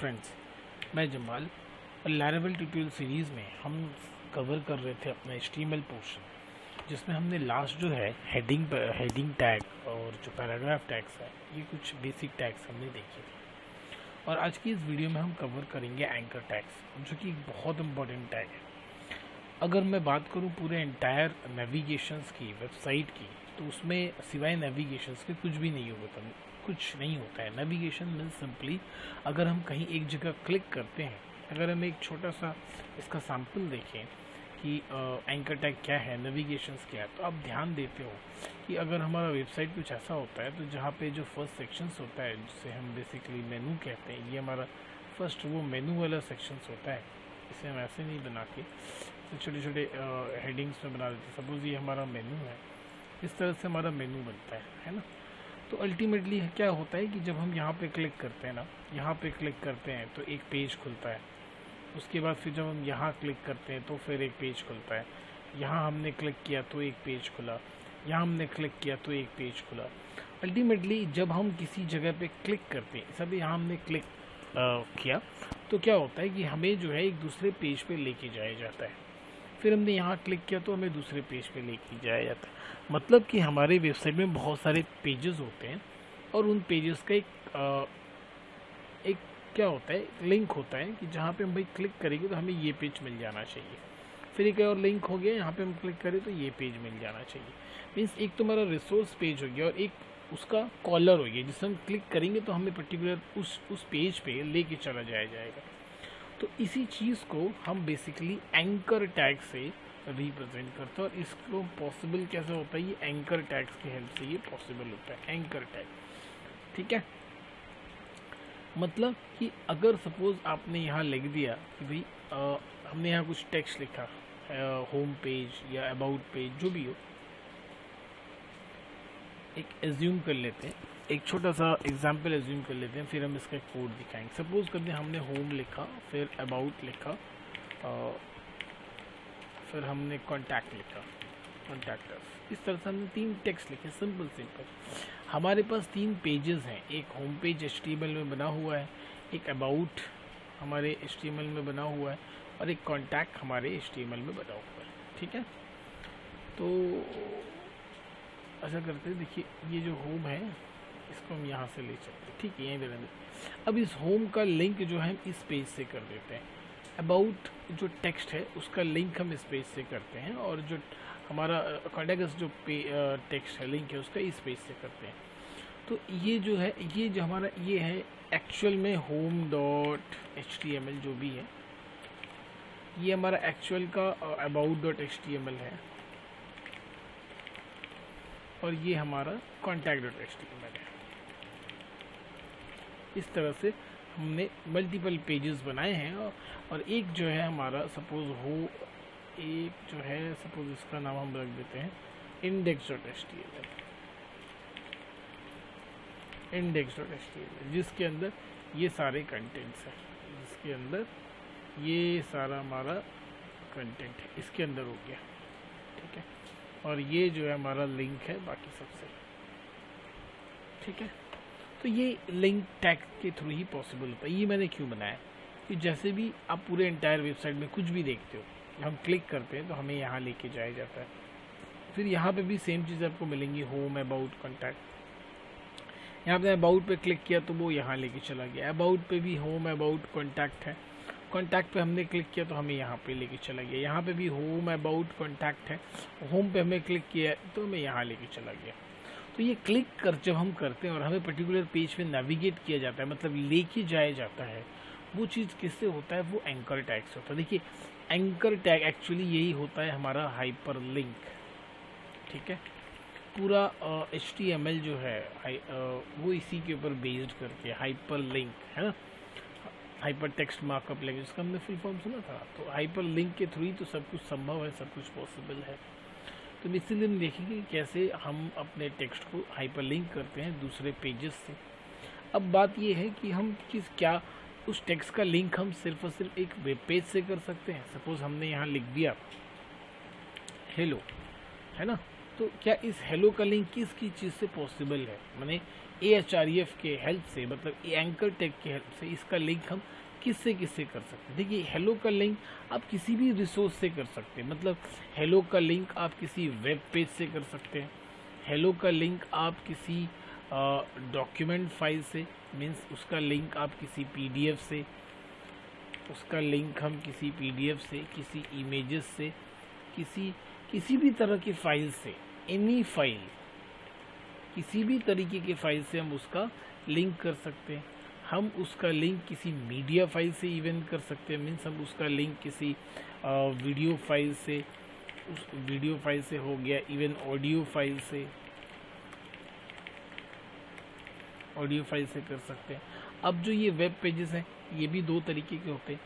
Friends, मैं जमाल और लैरावेल tutorial series में हम कवर कर रहे थे अपना HTML पोर्शन, जिसमें हमने लास्ट जो है हेडिंग टैग और जो पैराग्राफ टैग्स है, ये कुछ बेसिक टैग्स हमने देखे थे। और आज की इस वीडियो में हम कवर करेंगे एंकर टैग्स, जो कि एक बहुत इंपॉर्टेंट टैग है। अगर मैं बात करूं पूरे एंटायर नेविगेशंस की, वेबसाइट की, तो उसमें सिवाय नेविगेशंस के कुछ भी नहीं होता है। नेविगेशन मीन्स सिंपली अगर हम कहीं एक जगह क्लिक करते हैं, अगर हम एक छोटा सा इसका सैम्पल देखें कि एंकर टैग क्या है, नेविगेशंस क्या है, तो आप ध्यान देते हो कि अगर हमारा वेबसाइट कुछ ऐसा होता है तो जहाँ पे जो फर्स्ट सेक्शंस होता है, जिसे हम बेसिकली मेनू कहते हैं, ये हमारा फर्स्ट वो मेनू वाला सेक्शंस होता है। इसे हम ऐसे नहीं बना के छोटे छोटे हेडिंग्स में बना देते हैं। सपोज ये हमारा मेनू है, इस तरह से हमारा मेनू बनता है ना। तो अल्टीमेटली क्या होता है कि जब हम यहाँ पे क्लिक करते हैं ना, यहाँ पे क्लिक करते हैं तो एक पेज खुलता है। उसके बाद फिर जब हम यहाँ क्लिक करते हैं तो फिर एक पेज खुलता है। यहाँ हमने क्लिक किया तो एक पेज खुला, यहाँ हमने क्लिक किया तो एक पेज खुला। अल्टीमेटली जब हम किसी जगह पे क्लिक करते हैं, सब यहाँ हमने क्लिक किया तो क्या होता है कि हमें जो है एक दूसरे पेज पे लेके जाया जाता है। फिर हमने यहाँ क्लिक किया तो हमें दूसरे पेज पे लेके जाया जाता है। मतलब कि हमारे वेबसाइट में बहुत सारे पेजेस होते हैं और उन पेजेस का एक क्या होता है, लिंक होता है कि जहाँ पे हम भाई क्लिक करेंगे तो हमें ये पेज मिल जाना चाहिए। फिर एक और लिंक हो गया, यहाँ पे हम क्लिक करें तो ये पेज मिल जाना चाहिए। मीन्स एक तो हमारा रिसोर्स पेज हो गया और एक उसका कॉलर हो गया, जिससे हम क्लिक करेंगे तो हमें पर्टिकुलर उस पेज पे लेके चला जाएगा। तो इसी चीज़ को हम बेसिकली एंकर टैग से रिप्रेजेंट करते हैं। और इसको पॉसिबल कैसे होता है, ये एंकर टैग्स की हेल्प से ये पॉसिबल होता है, एंकर टैग। ठीक है, मतलब कि अगर सपोज आपने यहाँ लिख दिया कि भाई हमने यहाँ कुछ टेक्स्ट लिखा, होम पेज या अबाउट पेज, जो भी हो, एक एज्यूम कर लेते हैं, एक छोटा सा एग्जाम्पल एज्यूम कर लेते हैं, फिर हम इसका कोड दिखाएंगे। सपोज करते हैं हमने होम लिखा, फिर अबाउट लिखा, फिर हमने कॉन्टैक्ट लिखा, कॉन्टैक्टर्स। इस तरह से हमने 3 टेक्स्ट लिखे, सिंपल। हमारे पास 3 पेजेस हैं, एक होम पेज HTML में बना हुआ है, एक अबाउट हमारे HTML में बना हुआ है और एक कॉन्टैक्ट हमारे HTML में बना हुआ है। ठीक है, तो ऐसा करते हैं, देखिए ये जो होम है इसको हम यहाँ से ले सकते हैं। ठीक है, यहीं रहने दें। अब इस होम का लिंक जो है हम इस पेज से कर देते हैं। अबाउट जो टेक्स्ट है उसका लिंक हम इस पेज से करते हैं, और जो हमारा कॉन्टैक्ट जो टेक्स्ट है, लिंक है, उसका इस पेज से करते हैं। तो ये जो है, ये जो हमारा ये है एक्चुअल में home.html जो भी है, ये हमारा एक्चुअल का about.html है, और ये हमारा contact.html है। इस तरह से हमने मल्टीपल पेजेस बनाए हैं। और एक जो है हमारा सपोज एक जो है, सपोज इसका नाम हम रख देते हैं index.html, जिसके अंदर ये सारे कंटेंट्स हैं, जिसके अंदर ये सारा हमारा कंटेंट है, इसके अंदर हो गया। ठीक है, और ये जो है हमारा लिंक है बाकी सबसे। ठीक है, तो ये लिंक टैग के थ्रू ही पॉसिबल होता है। ये मैंने क्यों बनाया कि जैसे भी आप पूरे एंटायर वेबसाइट में कुछ भी देखते हो, हम क्लिक करते हैं तो हमें यहाँ लेके जाया जाता है। फिर यहाँ पे भी सेम चीज़ आपको मिलेंगी, होम, अबाउट, कॉन्टैक्ट। यहाँ पे अबाउट पे क्लिक किया तो वो यहाँ लेके चला गया। अबाउट पे भी होम, अबाउट, कॉन्टैक्ट है। कॉन्टैक्ट पे हमने क्लिक किया तो हमें यहाँ पे लेके चला गया। यहाँ पे भी होम, अबाउट, कॉन्टैक्ट है। होम पे हमें क्लिक किया तो हमें यहाँ लेके चला गया। तो ये क्लिक कर जब हम करते हैं और हमें पर्टिकुलर पेज पे नेविगेट किया जाता है, मतलब लेके जाया जाता है, वो चीज़ किससे होता है, वो एंकर टैग से होता है। देखिए, एंकर टैग एक्चुअली यही होता है हमारा हाइपर लिंक। ठीक है, पूरा HTML जो है वो इसी के ऊपर बेस्ड करके हाइपर लिंक है ना, हाइपर टेक्स्ट मार्कअप लैंग्वेज, इसका हमने फुल फॉर्म सुना था। तो हाइपर लिंक के थ्रू ही तो सब कुछ संभव है, सब कुछ पॉसिबल है। तो इसीलिए हम देखेंगे कि कैसे हम अपने टेक्स्ट को हाइपर लिंक करते हैं दूसरे पेजेस से। अब बात ये है कि हम क्या उस टेक्स्ट का लिंक हम सिर्फ और सिर्फ एक वेब पेज से कर सकते हैं। सपोज हमने यहाँ लिख दिया हेलो, है ना, तो क्या इस हेलो का लिंक किसकी चीज़ से पॉसिबल है, माने AHREF के हेल्प से, मतलब एंकर टैग की हेल्प से इसका लिंक हम किससे किससे कर सकते हैं। देखिए हेलो का लिंक आप किसी भी रिसोर्स से कर सकते हैं, मतलब हेलो का लिंक आप किसी वेब पेज से कर सकते हैं, हेलो का लिंक आप किसी डॉक्यूमेंट फाइल से, मीन्स उसका लिंक आप किसी PDF से, उसका लिंक हम किसी PDF से, किसी इमेजेस से, किसी भी तरह की फाइल से, एनी फाइल, किसी भी तरीके के फाइल से हम उसका लिंक कर सकते हैं। हम उसका लिंक किसी मीडिया फाइल से इवन कर सकते हैं, मीन्स हम उसका लिंक किसी वीडियो फाइल से, उस वीडियो फाइल से हो गया, इवन ऑडियो फाइल से कर सकते हैं। अब जो ये वेब पेजेस हैं ये भी दो तरीके के होते हैं।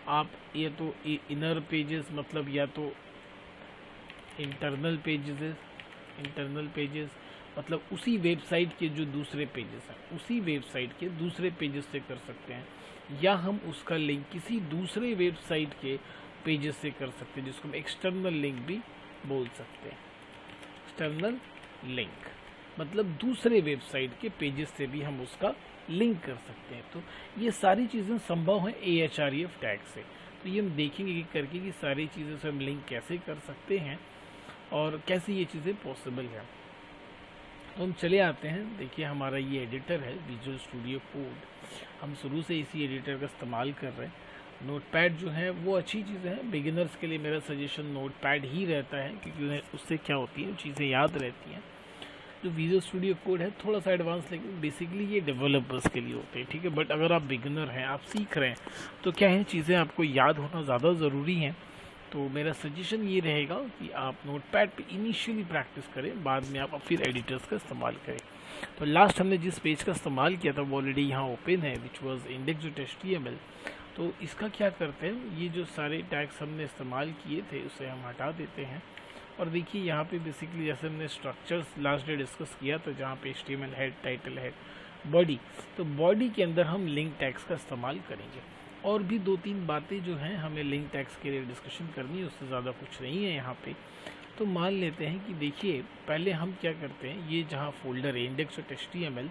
आप ये तो इनर पेजेस, मतलब या तो इंटरनल पेजेस मतलब उसी वेबसाइट के जो दूसरे पेजेस हैं, उसी वेबसाइट के दूसरे पेजेस से कर सकते हैं, या हम उसका लिंक किसी दूसरे वेबसाइट के पेजेस से कर सकते हैं, जिसको हम एक्सटर्नल लिंक भी बोल सकते हैं। एक्सटर्नल लिंक मतलब दूसरे वेबसाइट के पेजेस से भी हम उसका लिंक कर सकते हैं। तो ये सारी चीज़ें संभव हैं AHREF टैग से। तो ये हम देखेंगे कि करके कि सारी चीज़ें से हम लिंक कैसे कर सकते हैं और कैसे ये चीज़ें पॉसिबल हैं। तो हम चले आते हैं। देखिए हमारा ये एडिटर है विजुअल स्टूडियो कोड, हम शुरू से इसी एडिटर का इस्तेमाल कर रहे हैं। नोटपैड जो है वो अच्छी चीज़ है, बिगिनर्स के लिए मेरा सजेशन नोटपैड ही रहता है, क्योंकि उससे क्या होती है चीज़ें याद रहती हैं। जो विजुअल स्टूडियो कोड है थोड़ा सा एडवांस, लेकिन बेसिकली ये डेवलपर्स के लिए होते हैं, ठीक है। बट अगर आप बिगिनर हैं, आप सीख रहे हैं, तो क्या है चीज़ें आपको याद होना ज़्यादा ज़रूरी है। तो मेरा सजेशन ये रहेगा कि आप नोटपैड पे इनिशियली प्रैक्टिस करें, बाद में आप फिर एडिटर्स का इस्तेमाल करें। तो लास्ट हमने जिस पेज का इस्तेमाल किया था वो ऑलरेडी यहाँ ओपन है, विच वाज index.html। तो इसका क्या करते हैं, ये जो सारे टैग्स हमने इस्तेमाल किए थे उसे हम हटा देते हैं। और देखिए यहाँ पे बेसिकली जैसे हमने स्ट्रक्चर्स लास्ट डे डिस्कस किया था, जहाँ पे HTML head, title head, body, तो बॉडी के अंदर हम लिंक टैग्स का इस्तेमाल करेंगे। और भी दो तीन बातें जो हैं हमें लिंक टैग्स के लिए डिस्कशन करनी है, उससे ज़्यादा कुछ नहीं है यहाँ पे। तो मान लेते हैं कि देखिए पहले हम क्या करते हैं, ये जहाँ फोल्डर है index.html,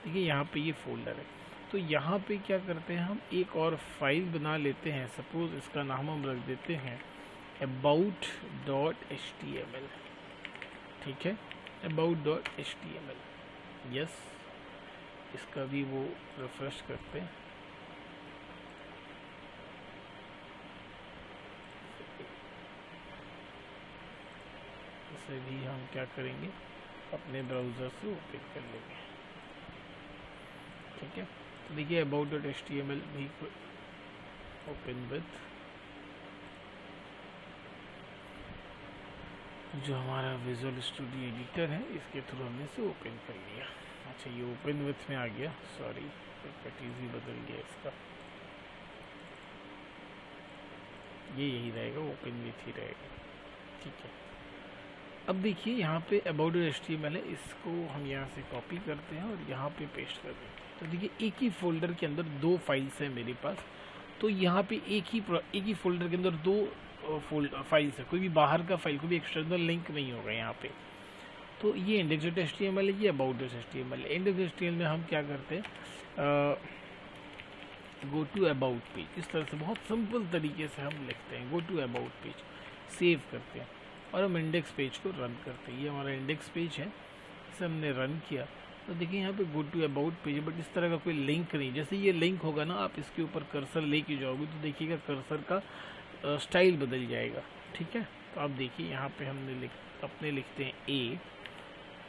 देखिए यहाँ पे ये फोल्डर है। तो यहाँ पे क्या करते हैं, हम एक और फाइल बना लेते हैं। सपोज इसका नाम हम रख देते हैं about.html, ठीक है, about.html। यस, इसका भी वो रिफ्रेश करते हैं। इसे भी हम क्या करेंगे, अपने ब्राउज़र से ओपन कर लेंगे, ठीक है। तो देखिए about.html भी ओपन विथ जो हमारा विजुअल स्टूडियो एडिटर है, इसके थ्रू हमने इसे ओपन कर लिया। अच्छा ये ओपन विथ में आ गया, सॉरी कैटेगरी बदल गया इसका, ये यही रहेगा, ओपन विथ ही रहेगा, ठीक है। अब देखिए यहाँ पे about.html है, इसको हम यहाँ से कॉपी करते हैं और यहाँ पे पेस्ट कर देते हैं। तो देखिए एक ही फोल्डर के अंदर दो फाइल्स हैं मेरे पास, तो यहाँ पे एक ही फोल्डर के अंदर दो फाइल्स है, कोई भी बाहर का फाइल, कोई भी एक्सटर्नल लिंक नहीं होगा यहाँ पे। तो ये index.html है, ये about.html है। index.html में हम क्या करते हैं, गो टू अबाउट पेज, इस तरह से बहुत सिंपल तरीके से हम लिखते हैं go to about page, save करते हैं और हम इंडेक्स पेज को रन करते हैं। ये हमारा इंडेक्स पेज है, इसे हमने रन किया। तो देखिए यहाँ पे go to about page, but इस तरह का कोई लिंक नहीं। जैसे ये लिंक होगा ना, आप इसके ऊपर कर्सर लेके जाओगे तो देखिएगा कर्सर का स्टाइल बदल जाएगा, ठीक है। तो आप देखिए यहाँ पे हमने अपने लिखते हैं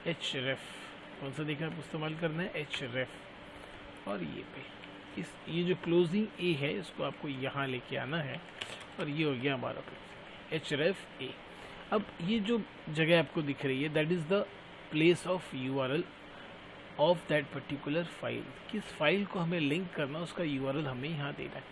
href, कौन सा देखा आप इस्तेमाल करना है, href। और ये पे ये जो क्लोजिंग ए है इसको आपको यहाँ लेके आना है, और ये हो गया हमारा href a। अब ये जो जगह आपको दिख रही है, that is the place of URL of that particular file. किस फाइल को हमें लिंक करना, उसका URL हमें यहाँ देना है।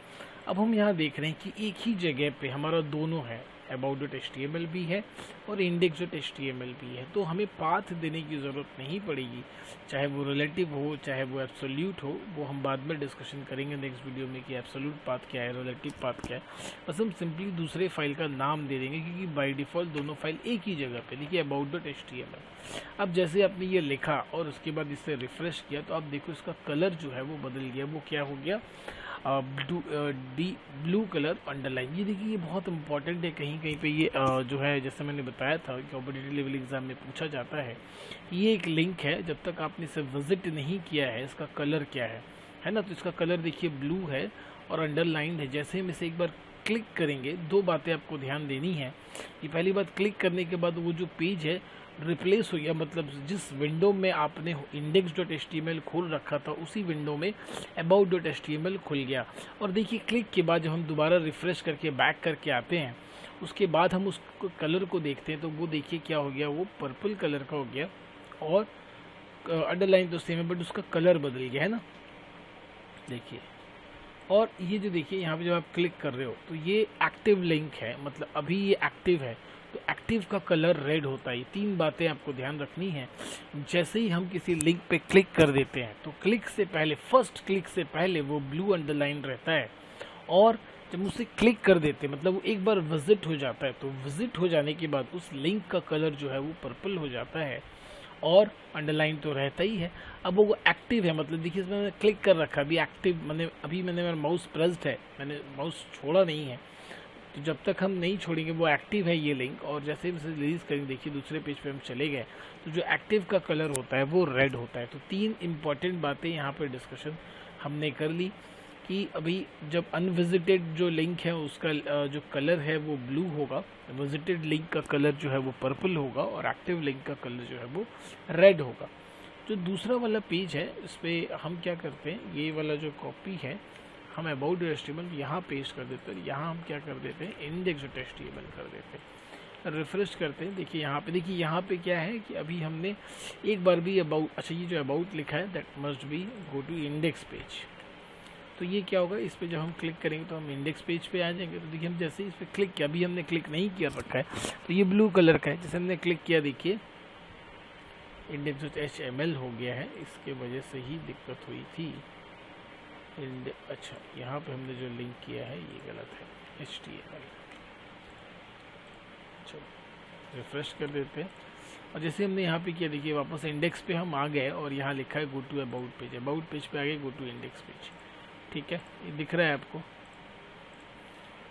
अब हम यहाँ देख रहे हैं कि एक ही जगह पे हमारा दोनों है, अबाउट डॉट HTML भी है और इंडेक्स डॉट HTML भी है। तो हमें पाथ देने की ज़रूरत नहीं पड़ेगी, चाहे वो रिलेटिव हो चाहे वो एब्सोल्यूट हो, वो हम बाद में डिस्कशन करेंगे नेक्स्ट वीडियो में कि एब्सोल्यूट पाथ क्या है, रिलेटिव पाथ क्या है। बस हम सिंपली दूसरे फाइल का नाम दे देंगे क्योंकि बाय डिफ़ॉल्ट दोनों फाइल एक ही जगह पे, देखिए अबाउट डॉट HTML। अब जैसे आपने ये लिखा और उसके बाद इसे रिफ्रेश किया तो आप देखो इसका कलर जो है वो बदल गया, वो क्या हो गया, ब्लू कलर अंडरलाइन। ये देखिए ये बहुत इंपॉर्टेंट है, कहीं कहीं पे ये जो है जैसे मैंने बताया था कि कॉम्पिटिटिव लेवल एग्जाम में पूछा जाता है। ये एक लिंक है, जब तक आपने इसे विजिट नहीं किया है इसका कलर क्या है ना। तो इसका कलर देखिए ब्लू है और अंडरलाइन है। जैसे हम इसे एक बार क्लिक करेंगे, दो बातें आपको ध्यान देनी है कि पहली बात, क्लिक करने के बाद वो जो पेज है रिप्लेस हो गया, मतलब जिस विंडो में आपने index.html खोल रखा था उसी विंडो में about.html खुल गया। और देखिए क्लिक के बाद जब हम दोबारा रिफ़्रेश करके बैक करके आते हैं, उसके बाद हम उस कलर को देखते हैं तो वो देखिए क्या हो गया, वो पर्पल कलर का हो गया और अंडरलाइन तो सेम है बट उसका कलर बदल गया है ना, देखिए। और ये जो देखिए यहाँ पे जब आप क्लिक कर रहे हो तो ये एक्टिव लिंक है, मतलब अभी ये एक्टिव है, तो एक्टिव का कलर रेड होता है। तीन बातें आपको ध्यान रखनी है। जैसे ही हम किसी लिंक पे क्लिक कर देते हैं तो क्लिक से पहले, फर्स्ट क्लिक से पहले वो ब्लू अंडरलाइन रहता है, और जब उसे क्लिक कर देते हैं मतलब वो एक बार विजिट हो जाता है, तो विजिट हो जाने के बाद उस लिंक का कलर जो है वो पर्पल हो जाता है और अंडरलाइन तो रहता ही है। अब वो एक्टिव है, मतलब देखिए इसमें मैंने क्लिक कर रखा, अभी एक्टिव मैंने मेरा माउस प्रेस्ड है, मैंने माउस छोड़ा नहीं है। तो जब तक हम नहीं छोड़ेंगे वो एक्टिव है ये लिंक, और जैसे ही इसे रिलीज़ करेंगे देखिए दूसरे पेज पे हम चले गए तो जो एक्टिव का कलर होता है वो रेड होता है। तो तीन इंपॉर्टेंट बातें यहाँ पे डिस्कशन हमने कर ली कि अभी जब अनविजिटेड जो लिंक है उसका जो कलर है वो ब्लू होगा, विजिटेड लिंक का कलर जो है वो पर्पल होगा और एक्टिव लिंक का कलर जो है वो रेड होगा। जो दूसरा वाला पेज है इस पर हम क्या करते हैं, ये वाला जो कॉपी है हम about.html यहाँ पेस्ट कर देते हैं, यहाँ हम क्या कर देते हैं index.html कर देते हैं, रिफ्रेश करते हैं। देखिए यहाँ पे क्या है कि अभी हमने एक बार भी about, अच्छा ये जो about लिखा है that must be go to index page. तो ये क्या होगा, इस पर जब हम क्लिक करेंगे तो हम इंडेक्स पेज पे आ जाएंगे। तो देखिए हम जैसे इस पर क्लिक किया, अभी हमने क्लिक नहीं किया रखा है तो ये ब्लू कलर का है, जैसे हमने क्लिक किया देखिए index.html हो गया है, इसके वजह से ही दिक्कत हुई थी। अच्छा यहाँ पे हमने जो लिंक किया है ये गलत है, HTML। चलो रिफ्रेश कर देते हैं, और जैसे हमने यहाँ पे किया देखिए वापस इंडेक्स पे हम आ गए और यहाँ लिखा है go to about page, about page पे आ गए, गो टू इंडेक्स पेज। ठीक है, ये दिख रहा है आपको,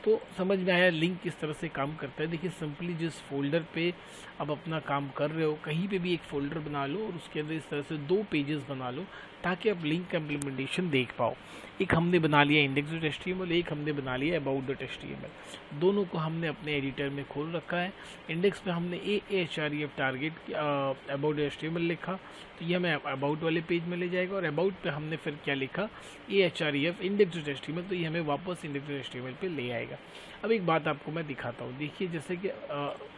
तो समझ में आया लिंक किस तरह से काम करता है। देखिए सिंपली जिस फोल्डर पे आप अपना काम कर रहे हो कहीं पे भी एक फ़ोल्डर बना लो और उसके अंदर इस तरह से दो पेजेस बना लो ताकि आप लिंक का इम्प्लीमेंटेशन देख पाओ। एक हमने बना लिया index.html, एक हमने बना लिया about.html। दोनों को हमने अपने एडिटर में खोल रखा है। इंडेक्स पे हमने ahref टारगेट about.html लिखा तो ये हमें अबाउट वाले पेज में ले जाएगा, और अबाउट पे हमने फिर क्या लिखा ahref index.html, तो ये हमें वापस index.html पे ले आएगा। अब एक बात आपको मैं दिखाता हूँ, देखिए जैसे कि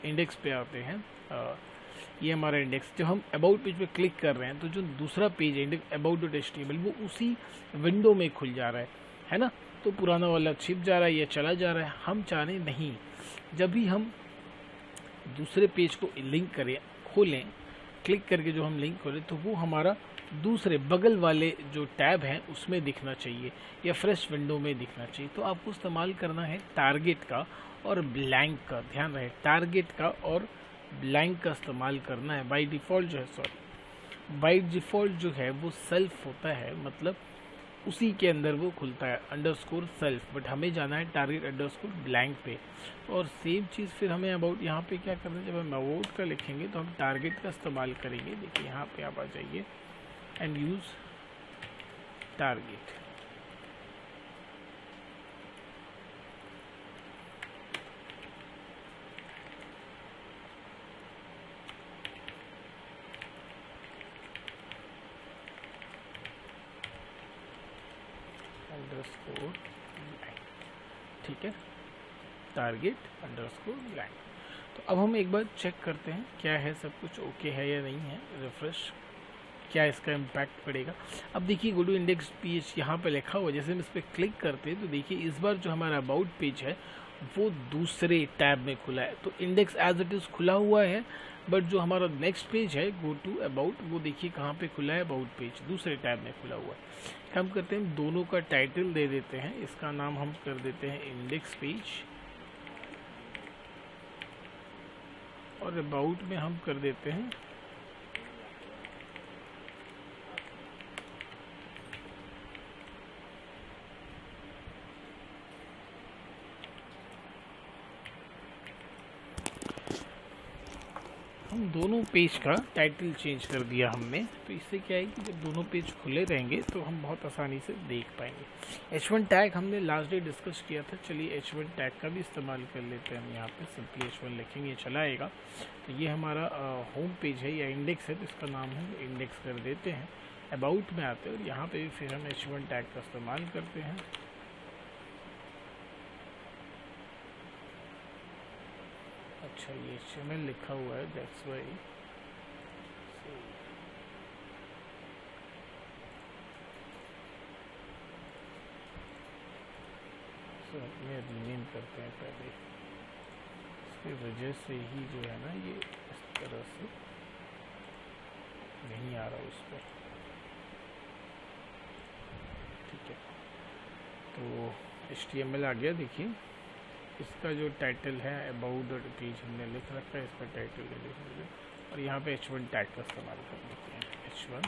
इंडेक्स पे आते हैं, ये हमारा इंडेक्स, जब हम अबाउट पेज पे क्लिक कर रहे हैं तो जो दूसरा पेज है about.html वो उसी विंडो में खुल जा रहा है ना। तो पुराना वाला छिप जा रहा है या चला जा रहा है, हम चाह रहे नहीं, जब भी हम दूसरे पेज को लिंक करें, खोलें, क्लिक करके जो हम लिंक खोलें तो वो हमारा दूसरे बगल वाले जो टैब हैं उसमें दिखना चाहिए या फ्रेश विंडो में दिखना चाहिए। तो आपको इस्तेमाल करना है टारगेट का और ब्लैंक का, ध्यान रहे टारगेट का और ब्लैंक का इस्तेमाल करना है। बाय डिफ़ॉल्ट जो है वो सेल्फ होता है, मतलब उसी के अंदर वो खुलता है _सेल्फ, बट हमें जाना है टारगेट _ब्लैंक पे। और सेम चीज़ फिर हमें अबाउट यहाँ पे क्या करना है, जब हम अबाउट का लिखेंगे तो हम टारगेट का इस्तेमाल करेंगे। देखिए यहाँ पे आप आ जाइए एंड यूज़ टारगेट। ठीक है, टारगेट _ब्लैंक। तो अब हम एक बार चेक करते हैं क्या है, सब कुछ ओके है या नहीं है। रिफ्रेश, क्या इसका इम्पैक्ट पड़ेगा। अब देखिए गो टू इंडेक्स पेज यहाँ पे लिखा हुआ, जैसे हम इस पर क्लिक करते हैं तो देखिए इस बार जो हमारा अबाउट पेज है वो दूसरे टैब में खुला है। तो इंडेक्स एज इट इज़ खुला हुआ है, बट जो हमारा नेक्स्ट पेज है गो टू अबाउट, वो देखिए कहाँ पे खुला है, अबाउट पेज दूसरे टैब में खुला हुआ है। हम करते हैं दोनों का टाइटल दे देते हैं, इसका नाम हम कर देते हैं इंडेक्स पेज, और अबाउट में हम कर देते हैं हम दोनों पेज का टाइटल चेंज कर दिया हमने। तो इससे क्या है कि जब दोनों पेज खुले रहेंगे तो हम बहुत आसानी से देख पाएंगे। H1 टैग हमने लास्ट डे डिस्कस किया था, चलिए H1 टैग का भी इस्तेमाल कर लेते हैं हम। यहाँ पे सिंपली H1 लिखेंगे, चला आएगा। तो ये हमारा होम पेज है या इंडेक्स है, तो इसका नाम हम इंडेक्स कर देते हैं। अबाउट में आते हैं और यहाँ पे भी फिर हम H1 टैग का इस्तेमाल करते हैं। अच्छा, ये HTML लिखा हुआ है, दैट्स वाई। सो अपने रीनेम करते हैं पहले, इसकी वजह से ही जो है ना ये इस तरह से नहीं आ रहा उस पर। ठीक है, तो HTML आ गया। देखिए इसका जो टाइटल है अबाउट पेज हमने लिख रखा है, इसका टाइटल लिख लीजिए और यहाँ पे H1 टैग का इस्तेमाल कर लेते हैं H1,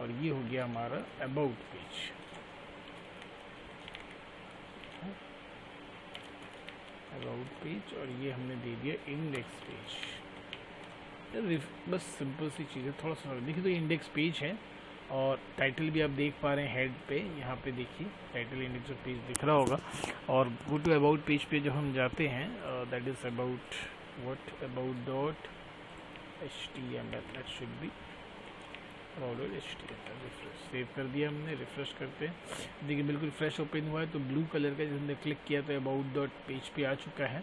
और ये हो गया हमारा अबाउट पेज। अबाउट पेज, और ये हमने दे दिया इंडेक्स पेज। बस सिंपल सी चीज़ है, थोड़ा सा देखिए। तो इंडेक्स पेज है और टाइटल भी आप देख पा रहे हैं हेड पे, यहाँ पे देखिए टाइटल इंडेक्स ऑफ पेज दिख रहा होगा। और गो टू अबाउट पेज पे जब हम जाते हैं, that is about what about dot HTML, that should be about dot HTML। Refresh, save कर दिया हमने, रिफ्रेश करते हैं। देखिए बिल्कुल फ्रेश ओपन हुआ है, तो ब्लू कलर का जब हमने क्लिक किया तो अबाउट डॉट पेज पे आ चुका है।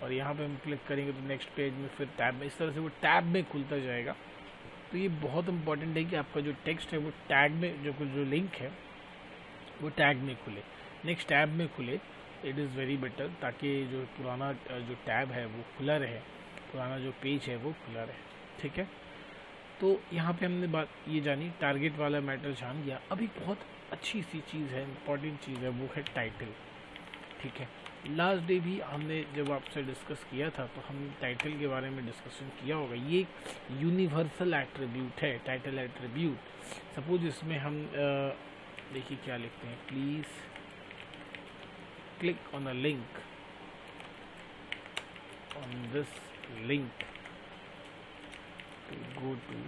और यहाँ पे हम क्लिक करेंगे तो नेक्स्ट पेज में, फिर टैब में, इस तरह से वो टैब में खुलता जाएगा। तो ये बहुत इंपॉर्टेंट है कि आपका जो टेक्स्ट है वो टैग में, जो लिंक है वो टैग में खुले, नेक्स्ट टैब में खुले। इट इज़ वेरी बेटर, ताकि जो पुराना जो टैब है वो खुला रहे, पुराना जो पेज है वो खुला रहे। ठीक है, तो यहाँ पे हमने बात ये जानी, टारगेट वाला मैटर जान गया। अभी बहुत अच्छी सी चीज़ है, इंपॉर्टेंट चीज़ है, वो है टाइटल। ठीक है, लास्ट डे भी हमने जब आपसे डिस्कस किया था तो हमने टाइटल के बारे में डिस्कशन किया होगा। ये एक यूनिवर्सल एट्रीब्यूट है, टाइटल एट्रीब्यूट। सपोज इसमें हम देखिए क्या लिखते हैं, please click on a link, on this link to go to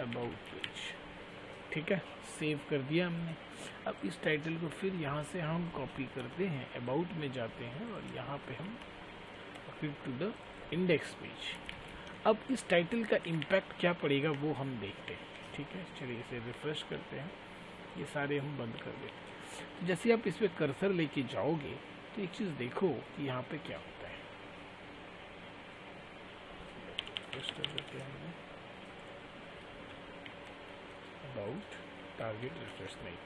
about page. ठीक है, सेव कर दिया हमने। अब इस टाइटल को फिर यहाँ से हम कॉपी करते हैं, अबाउट में जाते हैं और यहाँ पे हम click to the index page. अब इस टाइटल का इम्पैक्ट क्या पड़ेगा वो हम देखते हैं। ठीक है, चलिए इसे रिफ्रेश करते हैं, ये सारे हम बंद कर देते हैं। तो जैसे आप इस पर कर्सर लेके जाओगे तो एक चीज़ देखो कि यहाँ पे क्या होता है। रिफ्रेश कर देते हैं हमने, अबाउट टारगेट, रिफ्रेश नहीं।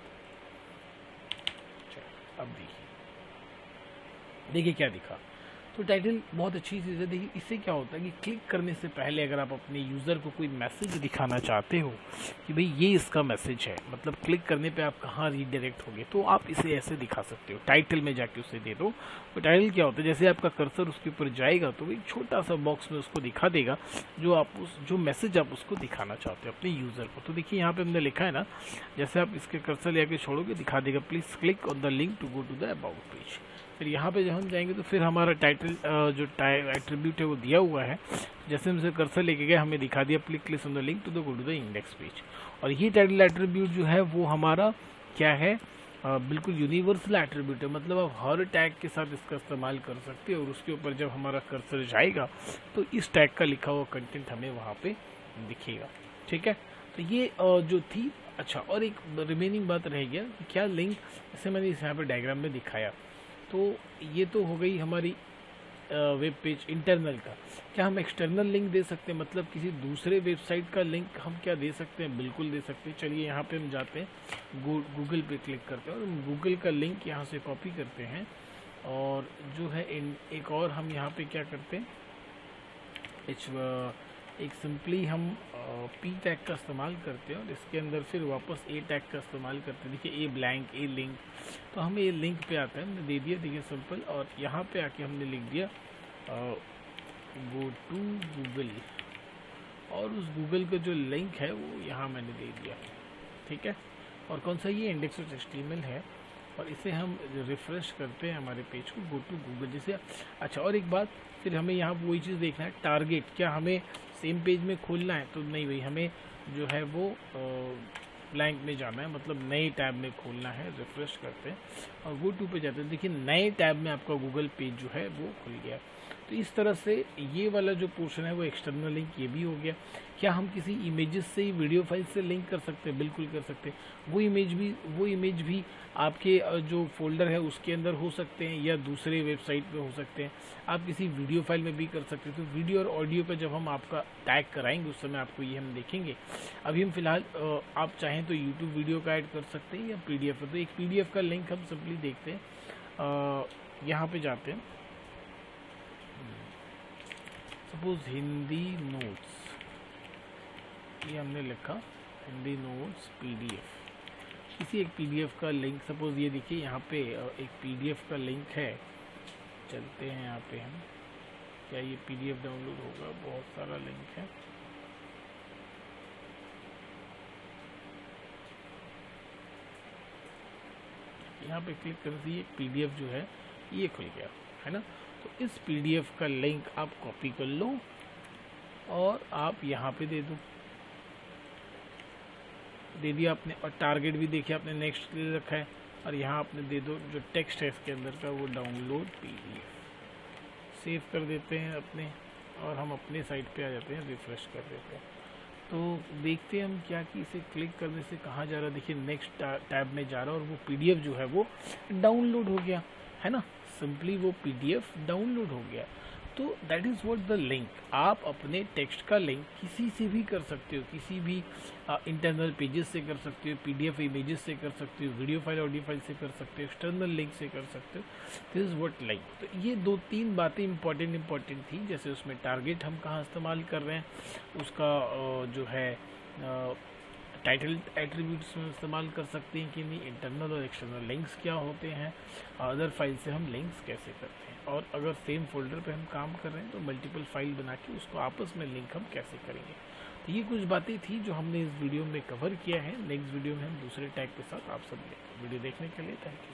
अब देखिए क्या दिखा। तो टाइटल बहुत अच्छी चीज़ है। देखिए इससे क्या होता है कि क्लिक करने से पहले अगर आप अपने यूज़र को कोई मैसेज दिखाना चाहते हो कि भाई ये इसका मैसेज है, मतलब क्लिक करने पे आप कहाँ रीडायरेक्ट होगे, तो आप इसे ऐसे दिखा सकते हो, टाइटल में जाके उसे दे दो। तो टाइटल क्या होता है, जैसे आपका कर्सर उसके ऊपर जाएगा तो एक छोटा सा बॉक्स में उसको दिखा देगा जो मैसेज आप उसको दिखाना चाहते हो अपने यूज़र को। तो देखिए यहाँ पर हमने लिखा है ना, जैसे आप इसके कर्सर ले आके छोड़ोगे दिखा देगा, please click on the link to go to the about page. फिर यहाँ पे जब हम जाएंगे तो फिर हमारा टाइटल जो एट्रीब्यूट है वो दिया हुआ है। जैसे हम इसे कर्सर लेके गए हमें दिखा दिया click on the link to the go to the index page. और ये टाइटल एट्रीब्यूट जो है वो हमारा क्या है, बिल्कुल यूनिवर्सल एट्रीब्यूट है। मतलब आप हर टैग के साथ इसका इस्तेमाल कर सकते हो और उसके ऊपर जब हमारा कर्सर जाएगा तो इस टैग का लिखा हुआ कंटेंट हमें वहाँ पे दिखेगा। ठीक है, तो ये जो थी। अच्छा, और एक रिमेनिंग बात रह गया कि क्या लिंक, जैसे मैंने इस यहाँ पे डायग्राम में दिखाया, तो ये तो हो गई हमारी वेब पेज इंटरनल का। क्या हम एक्सटर्नल लिंक दे सकते हैं, मतलब किसी दूसरे वेबसाइट का लिंक हम क्या दे सकते हैं? बिल्कुल दे सकते हैं। चलिए यहाँ पे हम जाते हैं, गूगल पे क्लिक करते हैं और गूगल का लिंक यहाँ से कॉपी करते हैं और जो है एक और हम यहाँ पे क्या करते हैं, एक सिंपली हम पी टैग का इस्तेमाल करते हैं और इसके अंदर फिर वापस ए टैग का इस्तेमाल करते हैं। देखिए ए ब्लैंक, ए लिंक, तो हमें ये लिंक पे आता है, हमने दे दिया, देखिए सिंपल। और यहाँ पे आके हमने लिख दिया गो टू गूगल, और उस गूगल का जो लिंक है वो यहाँ मैंने दे दिया, ठीक है। और कौन सा, ये index.html है, और इसे हम रिफ़्रेश करते हैं हमारे पेज को, गो टू गूगल जैसे। अच्छा, और एक बात, फिर हमें यहाँ वही चीज़ देखना है, टारगेट क्या हमें सेम पेज में खोलना है, तो नहीं भाई, हमें जो है वो ब्लैंक में जाना है, मतलब नए टैब में खोलना है। रिफ़्रेश करते हैं और गो टू पे जाते हैं, देखिए नए टैब में आपका गूगल पेज जो है वो खुल गया। तो इस तरह से ये वाला जो पोर्शन है वो एक्सटर्नल लिंक ये भी हो गया। क्या हम किसी इमेजेस से, वीडियो फाइल से लिंक कर सकते हैं? बिल्कुल कर सकते हैं। वो इमेज भी आपके जो फोल्डर है उसके अंदर हो सकते हैं, या दूसरे वेबसाइट पे हो सकते हैं। आप किसी वीडियो फाइल में भी कर सकते हैं। तो वीडियो और ऑडियो पे जब हम आपका टैग कराएंगे उस समय आपको ये हम देखेंगे। अभी हम फिलहाल आप चाहें तो यूट्यूब वीडियो का ऐड कर सकते हैं, या PDF। तो एक PDF का लिंक हम सिंपली देखते हैं, यहाँ पे जाते हैं, सपोज हिंदी नोट्स, ये हमने लिखा हिंदी नोट्स PDF, किसी एक PDF का लिंक, सपोज ये देखिए यहाँ पे एक PDF का लिंक है। चलते हैं यहाँ पे हम, क्या ये PDF डाउनलोड होगा? बहुत सारा लिंक है, यहाँ पे क्लिक करते ही एक PDF जो है ये खुल गया, है ना। तो इस PDF का लिंक आप कॉपी कर लो और आप यहाँ पे दे दिया आपने, और टारगेट भी देखिए आपने नेक्स्ट ले रखा है, और यहाँ आपने दे दो जो टेक्स्ट है इसके अंदर का, वो डाउनलोड PDF। सेव कर देते हैं अपने, और हम अपने साइट पे आ जाते हैं, रिफ्रेश कर देते हैं। तो देखते हैं हम क्या कि इसे क्लिक करने से कहाँ जा रहा है। देखिए नेक्स्ट टैब में जा रहा है, और वो PDF जो है वो डाउनलोड हो गया, है ना। सिंपली वो PDF डाउनलोड हो गया। तो that is what the link. आप अपने टेक्स्ट का लिंक किसी से भी कर सकते हो, किसी भी इंटरनल पेजेस से कर सकते हो, PDF इमेजेस से कर सकते हो, वीडियो फाइल ऑडियो फाइल से कर सकते हो, एक्सटर्नल लिंक से कर सकते हो। This is what link. तो ये 2-3 बातें इंपॉर्टेंट थी, जैसे उसमें टारगेट हम कहाँ इस्तेमाल कर रहे हैं, उसका जो है टाइटल एट्रीब्यूट्स में इस्तेमाल कर सकते हैं कि नहीं, इंटरनल और एक्सटर्नल लिंक्स क्या होते हैं, अदर फाइल से हम लिंक्स कैसे करते हैं, और अगर सेम फोल्डर पे हम काम कर रहे हैं तो मल्टीपल फाइल बना के उसको आपस में लिंक हम कैसे करेंगे। तो ये कुछ बातें थी जो हमने इस वीडियो में कवर किया है। नेक्स्ट वीडियो में हम दूसरे टैग के साथ आप सब वीडियो देखने के लिए थैंक यू।